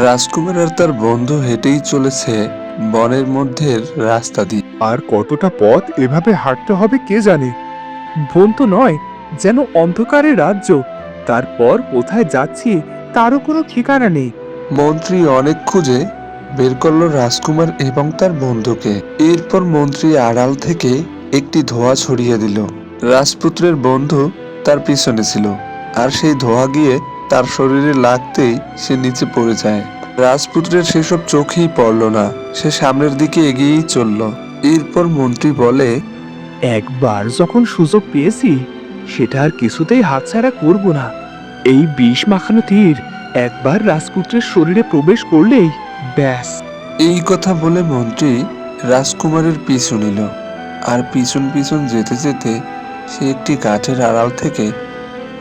রাজকুমার আর তার বন্ধু হেঁটেই চলেছে বনের মধ্যের রাস্তা দিয়ে। আর কতটা পথ এভাবে হাঁটতে হবে কে জানে। বন তো নয়, যেন অন্ধকারের রাজ্য। তারপর কোথায় যাচ্ছি তারও কোনো ঠিকানা নেই। মন্ত্রী অনেক খুঁজে বের করলো রাজকুমার এবং তার বন্ধুকে। এরপর মন্ত্রী আড়াল থেকে একটি ধোঁয়া ছড়িয়ে দিল। রাজপুত্রের বন্ধু তার পিছনে ছিল, আর সেই ধোঁয়া গিয়ে তার শরীরে লাগতেই সে নিচে পড়ে যায়। রাজপুত্রের সেসব চোখেই পড়ল না, সে সামনের দিকে এগিয়েই চলল। এরপর মন্ত্রী বলে, একবার যখন সুযোগ পেয়েছি সেটা আর কিছুতেই হাতছাড়া করব না। এই বিষ মাখানো তীর একবার রাজপুত্রের শরীরে প্রবেশ করলেই ব্যাস। এই কথা বলে মন্ত্রী রাজকুমারের পিছু নিল, আর পিছন পিছন যেতে যেতে সে একটি গাছের আড়াল থেকে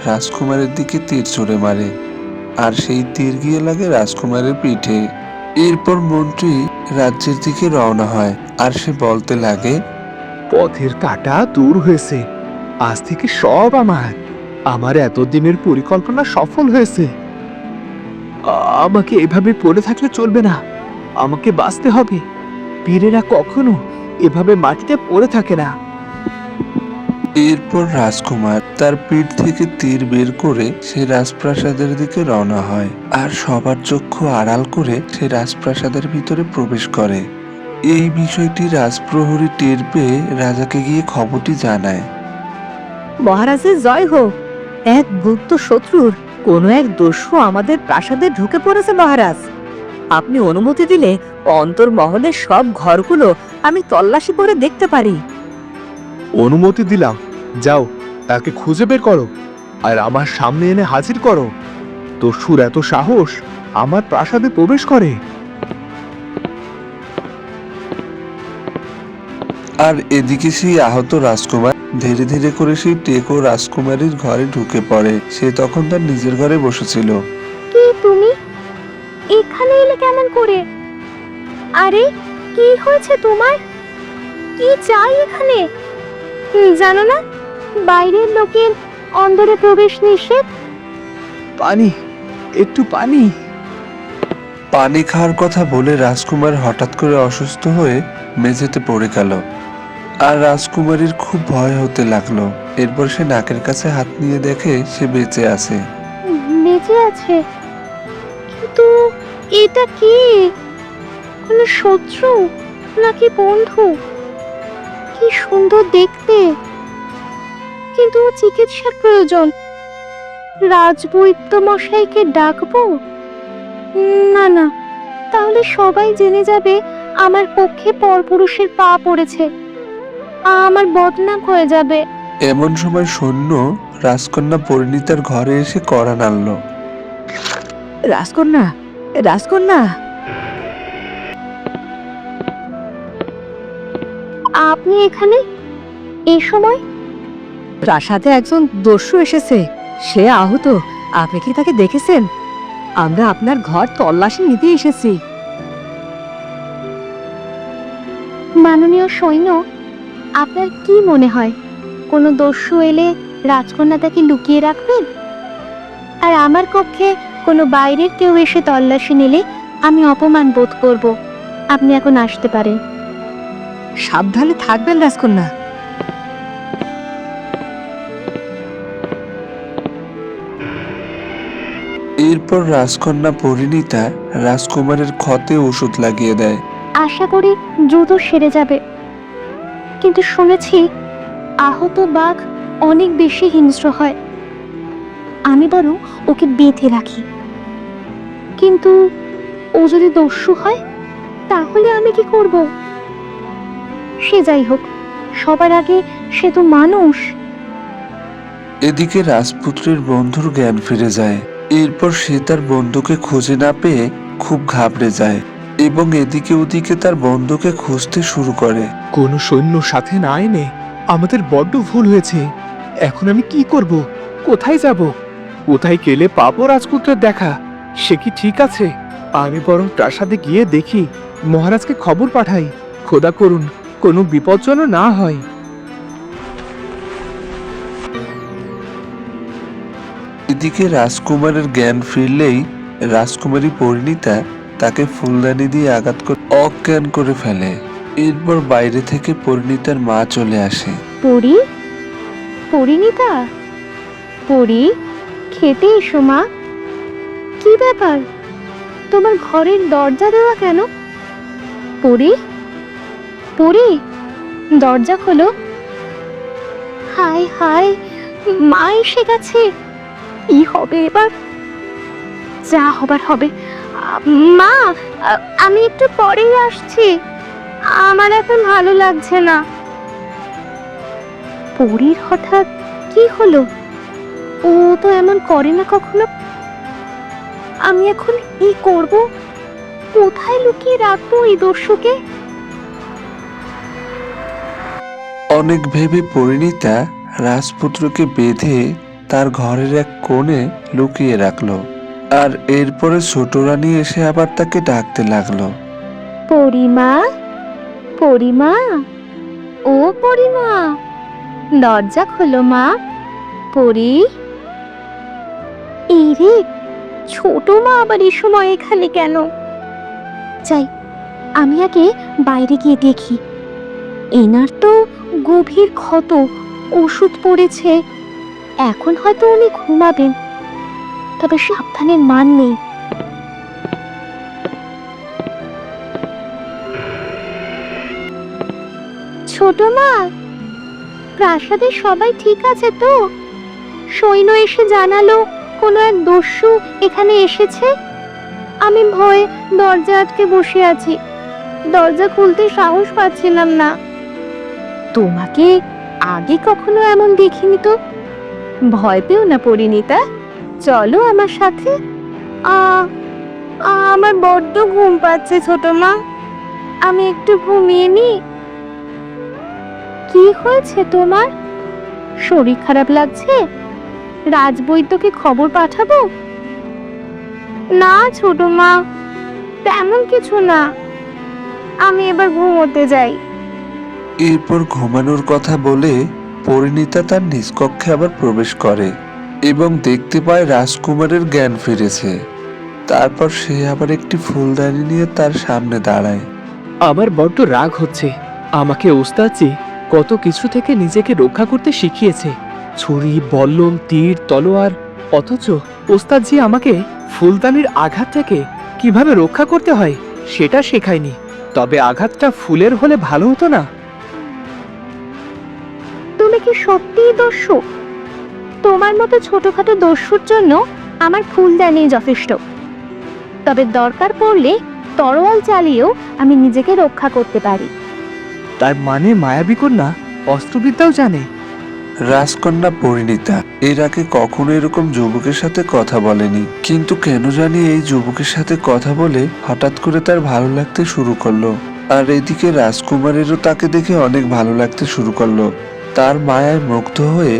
রাজকুমারের দিকে তীর ছুঁড়ে মারে, আর সেই তীর গিয়ে লাগে রাজকুমারের পিঠে। এরপর মন্ত্রী রাজ্যের দিকে রওনা হয়, আর সে বলতে লাগে, পথের কাঁটা দূর হয়েছে, আজ থেকে সব আমার। আমার এতদিনের পরিকল্পনা সফল হয়েছে। আমাকে এভাবে পড়ে থাকলে চলবে না, আমাকে বাঁচতে হবে। বীরেরা কখনো এভাবে মাটিতে পড়ে থাকে না। এরপর রাজকুমার তার পিঠ থেকে তীর বের করে সে রাজপ্রাসাদের দিকে রওনা হয়, আর সবার চক্ষু আড়াল করে সে রাজপ্রাসাদের ভিতরে প্রবেশ করে। এই বিষয়টি রাজপ্রহরী টের পেয়ে রাজাকে গিয়ে খবরটি জানায়। মহারাজের জয় হোক। এক গুপ্ত শত্রুর কোনো এক দস্যু আমাদের প্রাসাদে ঢুকে পড়েছে মহারাজ। আপনি অনুমতি দিলে অন্তর্মহলের সব ঘরগুলো আমি তল্লাশি করে দেখতে পারি। অনুমতি দিলাম, যাও তাকে খুঁজে বের করো আর আমার সামনে এনে হাজির করো। দস্যুর এত সাহস আমার প্রাসাদে প্রবেশ করে। আর এদিকে সেই আহত রাজকুমার ধীরে ধীরে করে সেই টেকো রাজকুমারীর ঘরে ঢুকে পড়ে। সে তখন তার নিজের ঘরে বসেছিল। কি তুমি এখানে এলে কেমন করে? আরে কি হয়েছে তোমার? কি চাই এখানে? জানো না বাইরের লোকের অন্দরে প্রবেশ নিষেধ। পানি, একটু পানি। পানি খাওয়ার কথা বলে রাজকুমার হঠাৎ করে অসুস্থ হয়ে মেঝেতে পড়ে গেল, আর রাজকুমারীর খুব ভয় হতে লাগলো। এরপর সে নাকের কাছে হাত নিয়ে দেখে সে বেঁচে আছে। বেঁচে আছে, কিন্তু এটা কি? কোনো শত্রু নাকি বন্ধু? কি সুন্দর দেখতে, কিন্তু চিকিৎসার প্রয়োজন। রাজবৈদ্য মশাইকে ডাকবো? না না, তাহলে সবাই জেনে যাবে আমার পক্ষে পরপুরুষের পা পড়েছে, আমার বদনাম হয়ে যাবে। এমন সময় সৈন্য রাজকন্যা পরিণীতার ঘরে এসে কড়া নাড়ল। রাজকন্যা, রাজকন্যা! আপনি এখানে এই সময়? প্রাসাদে একজন দস্যু এসেছে, সে আহত। আপনি কি তাকে দেখেছেন? আমরা আপনার ঘর তল্লাশি নিতে এসেছি। মাননীয় সৈন্য, আপনার কি মনে হয় কোনো দস্যু এলে রাজকন্যা তাকে লুকিয়ে রাখবেন? আর আমার কক্ষে কোনো বাইরের কেউ এসে তল্লাশি নিলে আমি অপমান বোধ করব। আপনি এখন আসতে পারেন। সাবধানে থাকবেন রাজকন্যা। এরপর রাজকন্যা পরিণীতা রাজকুমারের ক্ষতে ওষুধ লাগিয়ে দেয়। আশা করি দ্রুত সেরে যাবে, কিন্তু শুনেছি আহত বাঘ অনেক বেশি হিংস্র হয়। আমি বরং ওকে বেঁধে রাখি। কিন্তু ও যদি দস্যু হয় তাহলে আমি কি করব? সে যাই হোক, সবার আগে সে তো মানুষ। এদিকে রাজপুত্রের বন্ধুর জ্ঞান ফিরে যায়। এরপর সে তার বন্ধুকে খুঁজে না পেয়ে খুব ঘাবড়ে যায়, এবং এদিকে ওদিকে তার বন্ধুকে খুঁজতে শুরু করে। কোনো সৈন্য সাথে না এনে আমাদের বড্ড ভুল হয়েছে। এখন আমি কি করব? কোথায় যাব? কোথায় গেলে পাবো রাজপুত্রের দেখা? সে কি ঠিক আছে? আমি বরং প্রাসাদে গিয়ে দেখি, মহারাজকে খবর পাঠাই। খোদা করুন কোনো বিপদ যেন না হয়। এদিকে রাজকুমারের জ্ঞান ফিরলেই রাজকুমারী পরিণীতা তাকে ফুলদানি দিয়ে আঘাত করে অজ্ঞান করে ফেলে। এরপর বাইরে থেকে পরিণীতার মা চলে আসে। পরি, পরিণীতা, পরি, খেতে এসো মা। কি ব্যাপার, তোমার ঘরের দরজা দেওয়া কেন? পরি, পরি, দরজা খোলো। হায় হায়, মা এসে গেছে। কি হবে এবার? যা হবার হবে। মা, আমি একটু পরেই আসছি, আমার এখন ভালো লাগছে না। পরীর হঠাৎ কি হলো? ও তো এমন করে না কখনো। আমি এখন কি করব? কোথায় লুকিয়ে রাখবো এই দস্যুকে? অনেক ভেবে পরিণীতা রাজপুত্রকে বেঁধে তার ঘরের এক কোণে লুকিয়ে রাখলো। আর এরপরে ছোট রানী এসে আবার তাকে ডাকতে লাগলো। পরিমা, পরিমা, ও পরিমা, দরজা খোলো মা। পরি, এই রে, ছোট মা আবার এই সময় এখানে কেন? যাই, আমি আগে বাইরে গিয়ে দেখি। এনার তো গভীর ক্ষত, ওষুধ পড়েছে, এখন হয়তো উনি ঘুমাবেন, তবে সাবধানের মান নেই। ছোট মা, প্রাসাদের সবাই ঠিক আছে তো? সৈন্য এসে জানালো কোনো এক দস্যু এখানে এসেছে। আমি ভয়ে দরজা আটকে বসে আছি, দরজা খুলতে সাহস পাচ্ছিলাম না। তোমাকে আগে কখনো এমন দেখিনি তো। ভয় পেও না পরিণীতা, চলো আমার সাথে। আমার বড্ড ঘুম পাচ্ছে ছোট মা, আমি একটু ঘুমিয়ে নি। কি হয়েছে তোমার? শরীর খারাপ লাগছে? রাজবৈদ্যকে খবর পাঠাবো? না ছোট মা, তেমন কিছু না, আমি এবার ঘুমোতে যাই। এরপর ঘুমানোর কথা বলে পরিণীতা তার নিজ কক্ষে আবার প্রবেশ করে এবং দেখতে পায় রাজকুমারের জ্ঞান ফিরেছে। তারপর সে আবার একটি ফুলদানি নিয়ে তার সামনে দাঁড়ায়। আমার বড্ড রাগ হচ্ছে। আমাকে ওস্তাদজি কত কিছু থেকে নিজেকে রক্ষা করতে শিখিয়েছে, ছুরি, বল্লম, তীর, তলোয়ার। অথচ ওস্তাদজি আমাকে ফুলদানির আঘাত থেকে কিভাবে রক্ষা করতে হয় সেটা শেখায়নি। তবে আঘাতটা ফুলের হলে ভালো হতো না? তুমি কি সত্যিই দস্যু? তোমার মতো ছোটখাটো দস্যুর জন্য আমার ফুলদানি যথেষ্ট। তবে দরকার পড়লে তরোয়াল চালিয়েও আমি নিজেকে রক্ষা করতে পারি। তার মানে মায়াবী কন্যা অস্ত্রবিদ্যাও জানে? রাজকন্যা পরিণীতা এর আগে কখনো এরকম যুবকের সাথে কথা বলেনি, কিন্তু কেন জানি এই যুবকের সাথে কথা বলে হঠাৎ করে তার ভালো লাগতে শুরু করলো। আর এদিকে রাজকুমারেরও তাকে দেখে অনেক ভালো লাগতে শুরু করলো। তার মায়ায় মুগ্ধ হয়ে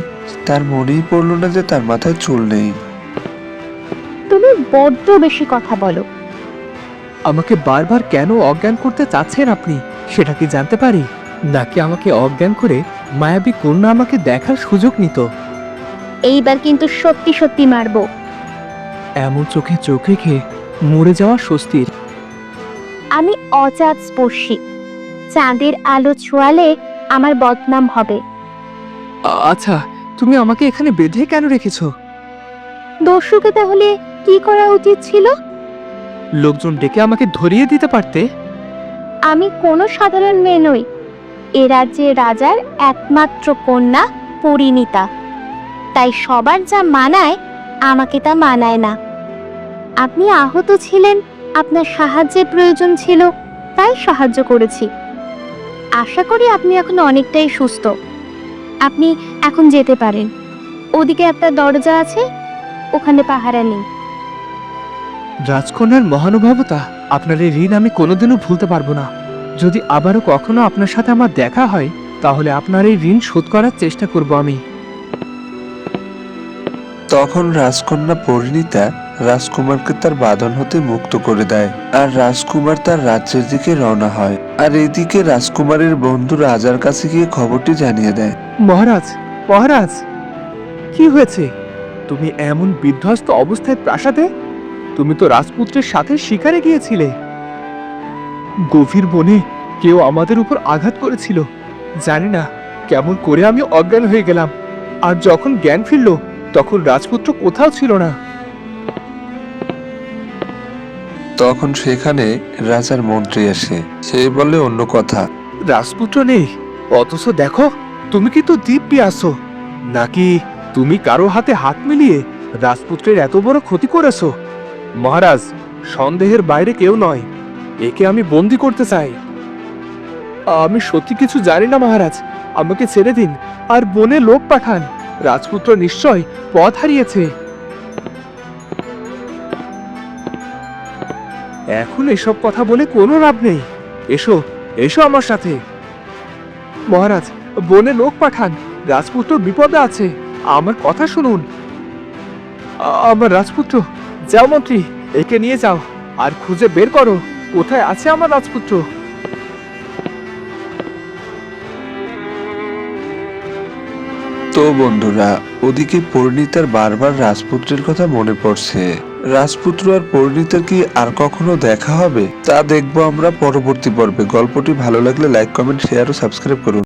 তার মনেই পড়লো না যে তার মাথায় চুল নেই। তুমি বড্ড বেশি কথা বলো। আমাকে বারবার কেন অজ্ঞান করতে চাচ্ছেন আপনি, সেটা কি জানতে পারি? নাকি আমাকে অজ্ঞান করে মায়াবী কন্যা আমাকে দেখার সুযোগ নিত? এইবার কিন্তু সত্যি সত্যি মারবো। এমন চোখে চোখ রেখে মরে যাওয়া স্বস্তির। আমি অচাঁদ স্পর্শী, চাঁদের আলো ছোঁয়ালে আমার বদনাম হবে। আচ্ছা, তুমি আমাকে এখানে বেঁধে কেন রেখেছো? দস্যুকে তাহলে কি করা উচিত ছিল? লোকজন ডেকে আমাকে ধরিয়ে দিতে পারতে। আমি কোনো সাধারণ মেয়ে নই, এ রাজ্যের রাজার একমাত্র কন্যা পরিণীতা। তাই সবার যা মানায় আমাকে তা মানায় না। আপনি আহত ছিলেন, আপনার সাহায্যের প্রয়োজন ছিল, তাই সাহায্য করেছি। আশা করি আপনি এখন অনেকটাই সুস্থ। আপনি এখন যেতে পারেন। ওদিকে একটা দরজা আছে, ওখানে পাহারা নেই। রাজকন্যার মহানুভবতা, আপনার এই ঋণ আমি কোনোদিনও ভুলতে পারবো না। যদি আবারও কখনো আপনার সাথে আমার দেখা হয়, তাহলে আপনার এই ঋণ শোধ করার চেষ্টা করব আমি। তখন রাজকন্যা পরিণীতা রাজকুমারকে তার বাঁধন হতে মুক্ত করে দেয়, আর রাজকুমার তার রাজ্যের দিকে রওনা হয়। আর এদিকে রাজকুমারের বন্ধু রাজার কাছে গিয়ে খবরটি জানিয়ে দেয়। মহারাজ, মহারাজ, কি হয়েছে? তুমি এমন বিধ্বস্ত অবস্থায় প্রাসাদে? তুমি তো রাজপুত্রের সাথে শিকারে গিয়েছিলে। গভীর বনে কেউ আমাদের উপর আঘাত করেছিল, জানি না কেমন করে আমি অজ্ঞান হয়ে গেলাম। আর যখন জ্ঞান ফিরল তখন রাজপুত্র কোথাও ছিল না। তখন সেখানে রাজার মন্ত্রী আসে। সে বলে অন্য কথা। রাজপুত্র নেই, অথচ দেখো তুমি কিন্তু দিব্যি আছো। নাকি তুমি কারো হাতে হাত মিলিয়ে রাজপুত্রের এত বড় ক্ষতি করেছো? মহারাজ, সন্দেহের বাইরে কেউ নয়, একে আমি বন্দি করতে চাই। আমি সত্যি কিছু জানি না মহারাজ, আমাকে ছেড়ে দিন আর বনে লোক পাঠান। রাজপুত্র নিশ্চয় পথ হারিয়েছে। এখন এসব কথা বলে কোনো লাভ নেই। এসো এসো আমার সাথে। মহারাজ, বনে লোক পাঠান, রাজপুত্র বিপদে আছে, আমার কথা শুনুন। আমার রাজপুত্র, যাও মন্ত্রী, একে নিয়ে যাও আর খুঁজে বের করো কোথায় আছে আমার রাজপুত্র। তো বন্ধুরা, ওদিকে পরিণীতার বারবার রাজপুত্রের কথা মনে পড়ছে। রাজপুত্র আর পরিণীতার কি আর কখনো দেখা হবে তা দেখবো আমরা পরবর্তী পর্বে। গল্পটি ভালো লাগলে লাইক, কমেন্ট, শেয়ার ও সাবস্ক্রাইব করুন।